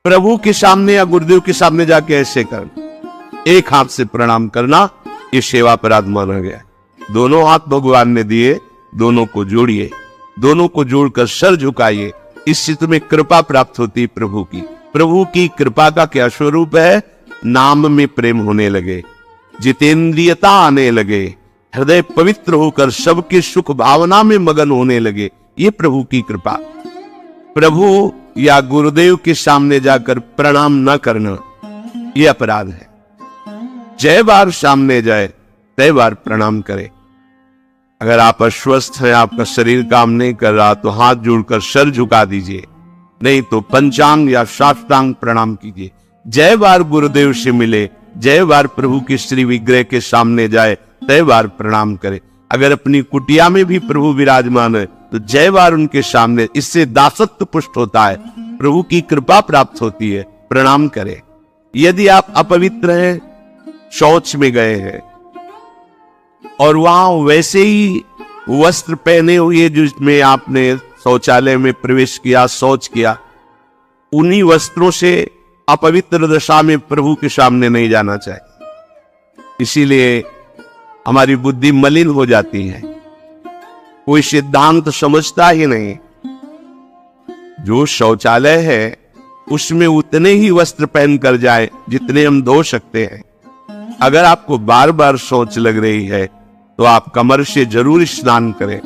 प्रभु के सामने या गुरुदेव के सामने जाके ऐसे करना, एक हाथ से प्रणाम करना, ये सेवा अपराध माना गया है। दोनों हाथ भगवान ने दिए, दोनों को जोड़िए, दोनों को जोड़कर सर झुकाइए, इससे तुम्हें कृपा प्राप्त होती है प्रभु की। प्रभु की कृपा का क्या स्वरूप है? नाम में प्रेम होने लगे, जितेंद्रियता आने लगे, हृदय पवित्र होकर सबके सुख भावना में मगन होने लगे। ये प्रभु की कृपा। प्रभु या गुरुदेव के सामने जाकर प्रणाम न करना यह अपराध है। जय बार सामने जाए तय बार प्रणाम करे। अगर आप अस्वस्थ हैं, आपका शरीर काम नहीं कर रहा, तो हाथ जोड़कर सर झुका दीजिए, नहीं तो पंचांग या साष्टांग प्रणाम कीजिए। जय बार गुरुदेव से मिले, जय बार प्रभु के श्री विग्रह के सामने जाए तय बार प्रणाम करे। अगर अपनी कुटिया में भी प्रभु विराजमान है तो जय बार उनके सामने, इससे दासत्व पुष्ट होता है, प्रभु की कृपा प्राप्त होती है, प्रणाम करें। यदि आप अपवित्र हैं, शौच में गए हैं और वहां वैसे ही वस्त्र पहने हुए जिसमें आपने शौचालय में प्रवेश किया, शौच किया, उन्हीं वस्त्रों से अपवित्र दशा में प्रभु के सामने नहीं जाना चाहिए। इसीलिए हमारी बुद्धि मलिन हो जाती है, कोई सिद्धांत समझता ही नहीं। जो शौचालय है उसमें उतने ही वस्त्र पहन कर जाए जितने हम धो सकते हैं। अगर आपको बार बार शौच लग रही है तो आप कमर से जरूर स्नान करें,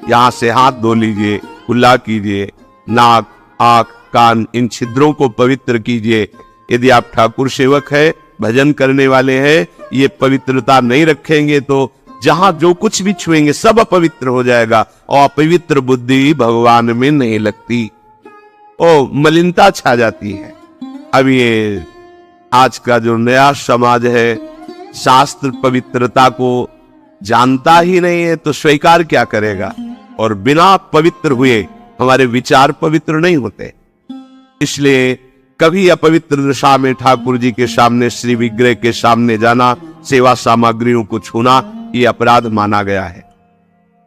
यहां से हाथ धो लीजिए, कुल्ला कीजिए, नाक, आंख, कान, इन छिद्रों को पवित्र कीजिए। यदि आप ठाकुर सेवक है, भजन करने वाले हैं, ये पवित्रता नहीं रखेंगे तो जहां जो कुछ भी छुएंगे सब अपवित्र हो जाएगा, और अपवित्र बुद्धि भगवान में नहीं लगती, ओ मलिनता छा जाती है। अब ये आज का जो नया समाज है, शास्त्र पवित्रता को जानता ही नहीं है तो स्वीकार क्या करेगा, और बिना पवित्र हुए हमारे विचार पवित्र नहीं होते। इसलिए कभी अपवित्र दशा में ठाकुर जी के सामने, श्री विग्रह के सामने जाना, सेवा सामग्रियों को छूना, ये अपराध माना गया है।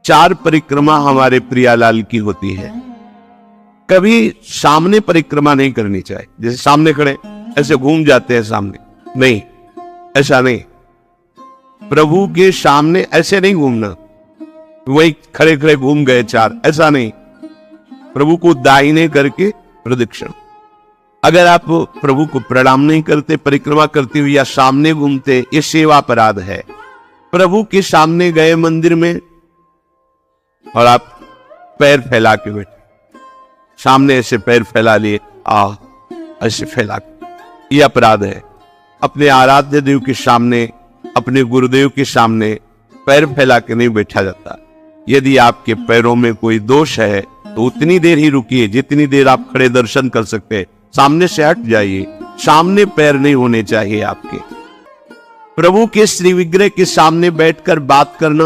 4 परिक्रमा हमारे प्रियालाल की होती है। कभी सामने परिक्रमा नहीं करनी चाहिए, जैसे सामने खड़े ऐसे घूम जाते हैं सामने, नहीं, ऐसा नहीं। प्रभु के सामने ऐसे नहीं घूमना, वही खड़े खड़े घूम गए 4, ऐसा नहीं। प्रभु को दाहिने करके प्रदक्षिण। अगर आप प्रभु को प्रणाम नहीं करते, परिक्रमा करते हुए या सामने घूमते, ये सेवा अपराध है। प्रभु के सामने गए मंदिर में और आप पैर फैला के बैठे, सामने ऐसे पैर फैला लिए, ऐसे फैला के, ये अपराध है। अपने आराध्य देव के सामने, अपने गुरुदेव के सामने पैर फैला के नहीं बैठा जाता। यदि आपके पैरों में कोई दोष है तो उतनी देर ही रुकिए जितनी देर आप खड़े दर्शन कर सकते हैं, सामने से हट जाइए। सामने पैर नहीं होने चाहिए आपके। प्रभु के श्री विग्रह के सामने बैठकर बात करना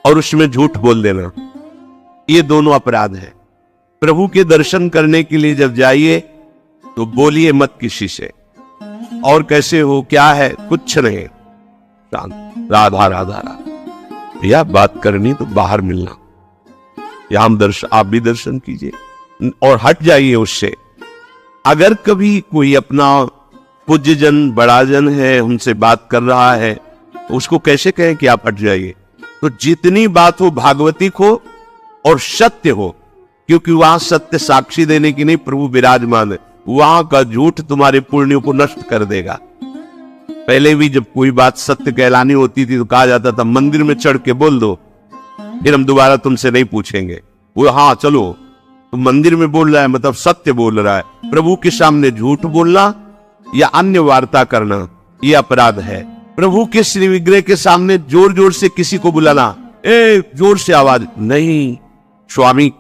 और उसमें झूठ बोल देना, ये दोनों अपराध है। प्रभु के दर्शन करने के लिए जब जाइए तो बोलिए मत किसी से, और कैसे हो, क्या है, कुछ नहीं, राधा राधा राधा, या बात करनी तो बाहर मिलना, या हम दर्शन, आप भी दर्शन कीजिए और हट जाइए उससे। अगर कभी कोई अपना पूज्य जन, बड़ा जन है, उनसे बात कर रहा है, तो उसको कैसे कहें कि आप हट जाइए? तो जितनी बात हो भागवतिक हो और सत्य हो, क्योंकि वहां सत्य साक्षी देने की नहीं, प्रभु विराजमान है। वहां का झूठ तुम्हारे पुण्यों को नष्ट कर देगा। पहले भी जब कोई बात सत्य कहलानी होती थी तो कहा जाता था मंदिर में चढ़ के बोल दो, फिर हम दोबारा तुमसे नहीं पूछेंगे। वो हाँ चलो, तो मंदिर में बोल रहा है मतलब सत्य बोल रहा है। प्रभु के सामने झूठ बोलना या अन्य वार्ता करना ये अपराध है। प्रभु के श्री विग्रह के सामने जोर जोर से किसी को बुलाना, जोर से आवाज नहीं, स्वामी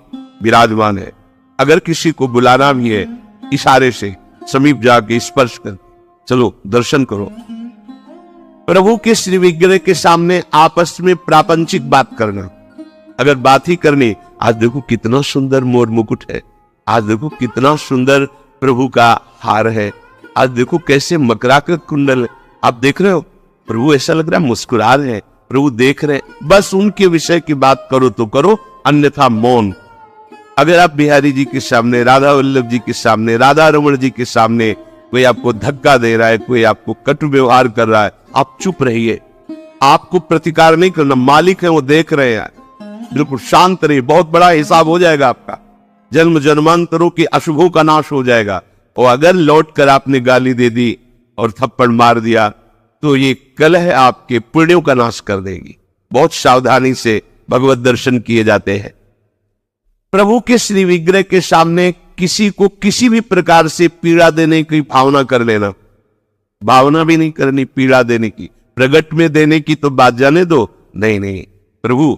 विराजमान है। अगर किसी को बुलाना भी है, इशारे से समीप जाके स्पर्श कर, चलो दर्शन करो। प्रभु के श्री विग्रह के सामने आपस में प्रापंचिक बात करना, अगर बात ही करनी, आज देखो कितना सुंदर मोर मुकुट है, आज देखो कितना सुंदर प्रभु का हार है, आज देखो कैसे मकराकृत कुंडल है, आप देख रहे हो, प्रभु ऐसा लग रहा है मुस्कुरा रहे हैं, प्रभु देख रहे हैं, बस उनके विषय की बात करो तो करो, अन्यथा मौन। अगर आप बिहारी जी के सामने, राधा वल्लभ जी के सामने, राधा रमण जी के सामने कोई आपको धक्का दे रहा है, कोई आपको कटु व्यवहार कर रहा है, आप चुप रहिए। आपको प्रतिकार नहीं करना, मालिक है वो देख रहे हैं, बिल्कुल शांत रहिए। बहुत बड़ा हिसाब हो जाएगा आपका, जन्म जन्मांतरों के अशुभों का नाश हो जाएगा। और अगर लौट कर आपने गाली दे दी और थप्पड़ मार दिया तो ये कलह आपके पुण्यों का नाश कर देगी। बहुत सावधानी से भगवत दर्शन किए जाते हैं। प्रभु के श्री विग्रह के सामने किसी को किसी भी प्रकार से पीड़ा देने की भावना कर लेना, भावना भी नहीं करनी पीड़ा देने की, प्रगट में देने की तो बात जाने दो। नहीं नहीं, प्रभु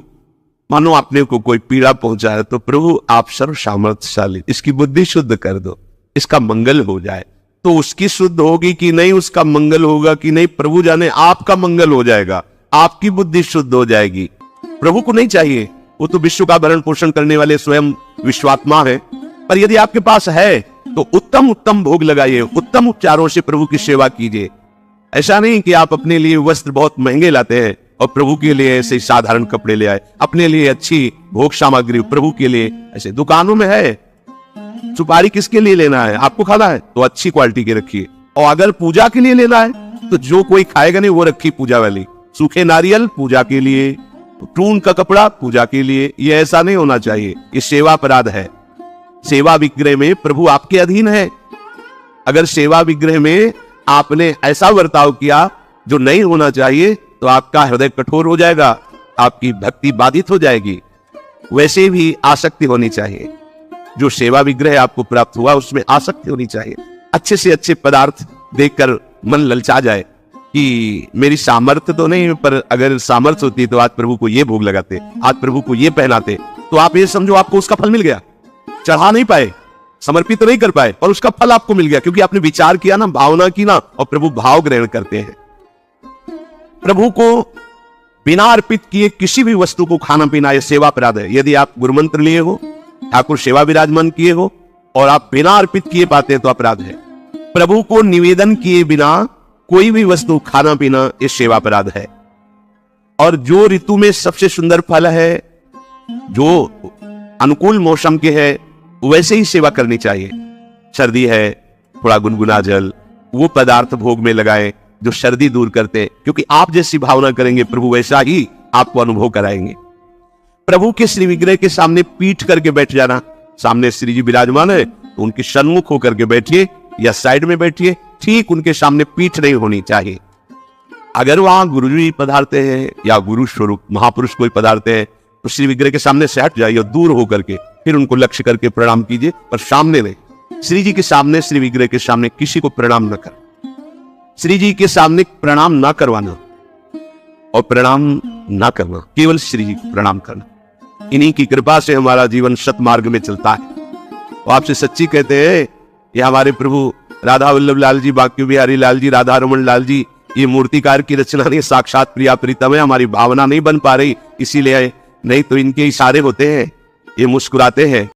मानो आपने को कोई पीड़ा पहुंचा है तो प्रभु आप सर्व सामर्थ्यशाली, इसकी बुद्धि शुद्ध कर दो, इसका मंगल हो जाए। तो उसकी शुद्ध होगी कि नहीं, उसका मंगल होगा कि नहीं, प्रभु जाने। आपका मंगल हो जाएगा, आपकी बुद्धि शुद्ध हो जाएगी। प्रभु को नहीं चाहिए, वो तो विश्व का भरण पोषण करने वाले स्वयं विश्वात्मा है। पर यदि आपके पास है तो उत्तम उत्तम भोग लगाइए, उत्तम उपचारों से प्रभु की सेवा कीजिए। ऐसा नहीं कि आप अपने लिए वस्त्र बहुत महंगे लाते हैं और प्रभु के लिए ऐसे साधारण कपड़े ले आए, अपने लिए अच्छी भोग सामग्री प्रभु के लिए। ऐसे दुकानों में है, सुपारी किसके लिए लेना है, आपको खाना है तो अच्छी क्वालिटी की रखिए। और अगर पूजा के लिए लेना है तो जो कोई खाएगा नहीं वो रखी पूजा वाली। सूखे नारियल पूजा के लिए, टून का कपड़ा पूजा के लिए, ये ऐसा नहीं होना चाहिए। ये सेवा अपराध है। सेवा विग्रह में प्रभु आपके अधीन है। अगर सेवा विग्रह में आपने ऐसा बर्ताव किया जो नहीं होना चाहिए तो आपका हृदय कठोर हो जाएगा, आपकी भक्ति बाधित हो जाएगी। वैसे भी आसक्ति होनी चाहिए। जो सेवा विग्रह आपको प्राप्त हुआ उसमें आसक्ति होनी चाहिए। अच्छे से अच्छे पदार्थ देखकर मन ललचा जाए कि मेरी सामर्थ्य तो नहीं, पर अगर सामर्थ्य होती तो आज प्रभु को ये भोग लगाते, आज प्रभु को ये पहनाते, तो आप ये समझो आपको उसका फल मिल गया। चढ़ा नहीं पाए, समर्पित तो नहीं कर पाए, और उसका फल आपको मिल गया क्योंकि आपने विचार किया ना, भावना की ना, और प्रभु भाव ग्रहण करते हैं। प्रभु को बिना अर्पित किए किसी भी वस्तु को खाना पीना यह सेवा अपराध है। यदि आप गुरुमंत्र लिए हो, ठाकुर सेवा विराजमान किए हो और आप बिना अर्पित किए पाते हैं तो अपराध है। प्रभु को निवेदन किए बिना कोई भी वस्तु खाना पीना ये सेवा अपराध है। और जो ऋतु में सबसे सुंदर फल है, जो अनुकूल मौसम के है, वैसे ही सेवा करनी चाहिए। सर्दी है, थोड़ा गुनगुना जल, वो पदार्थ भोग में लगाएं जो सर्दी दूर करते हैं, क्योंकि आप जैसी भावना करेंगे प्रभु वैसा ही आपको अनुभव कराएंगे। प्रभु के श्री विग्रह के सामने पीठ करके बैठ जाना। सामने श्री जी विराजमान है तो उनके सन्मुख होकर के बैठिए या साइड में बैठिए, ठीक उनके सामने पीठ नहीं होनी चाहिए। अगर वहां गुरु जी पधारते हैं या गुरु स्वरूप महापुरुष कोई पधारते हैं तो श्री विग्रह के सामने से हट जाइए और दूर होकर के फिर उनको लक्ष्य करके प्रणाम कीजिए, पर सामने नहीं। श्री जी के सामने, श्री विग्रह के सामने किसी को प्रणाम न कर, श्री जी के सामने प्रणाम ना करवाना और प्रणाम ना करना, केवल श्री जी को प्रणाम करना। इन्हीं की कृपा से हमारा जीवन सतमार्ग में चलता है। तो आपसे सच्ची कहते हैं, ये हमारे प्रभु राधा वल्लभ लाल जी, बांके बिहारी लाल जी, राधा रमण लाल जी, ये मूर्तिकार की रचना नहीं, साक्षात प्रिया प्रीतम है। हमारी भावना नहीं बन पा रही, इसीलिए नहीं तो इनके इशारे होते हैं, ये मुस्कुराते हैं।